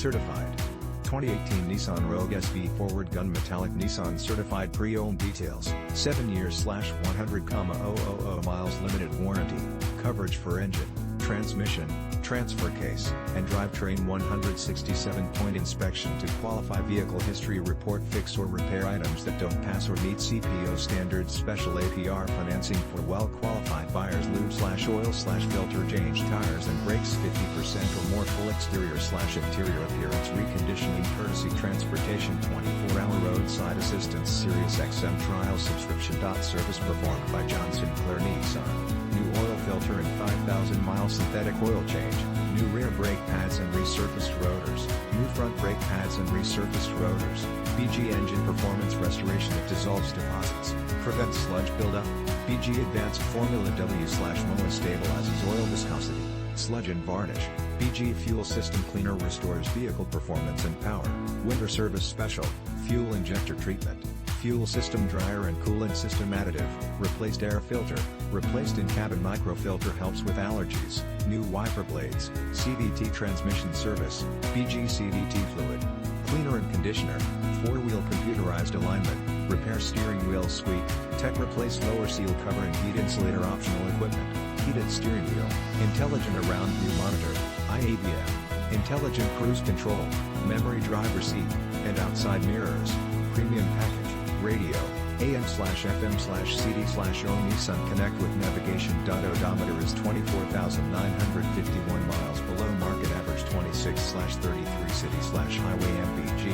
certified. 2018 Nissan Rogue SV forward gun metallic Nissan certified pre-owned details, 7 years /100,000 miles limited warranty, coverage for engine, transmission, transfer case, and drivetrain 167-point inspection to qualify vehicle history report fix or repair items that don't pass or meet CPO standards special APR financing for well-qualified buyers lube/oil/filter change tires and brakes 50% or more full exterior/interior appearance reconditioning courtesy transportation 24-hour roadside assistance Sirius XM trial subscription. Service performed by Sinclair Nissan. New oil filter and 5,000-mile synthetic oil change, new rear brake pads and resurfaced rotors, new front brake pads and resurfaced rotors, BG engine performance restoration that dissolves deposits, prevents sludge buildup, BG advanced Formula W/MOA stabilizes oil viscosity, sludge and varnish, BG fuel system cleaner restores vehicle performance and power, winter service special, fuel injector treatment, fuel system dryer and coolant system additive, replaced air filter, replaced in-cabin microfilter helps with allergies, new wiper blades, CVT transmission service, BG CVT fluid, cleaner and conditioner, 4-wheel computerized alignment, repair steering wheel squeak, tech replace lower seal cover and heat insulator optional equipment, heated steering wheel, intelligent around view monitor, IAVM, intelligent cruise control, memory driver seat, and outside mirrors, premium package. Radio, AM/FM/CD/O Nissan Connect with navigation. Odometer is 24,951 miles below market average 26/33 city/highway MPG.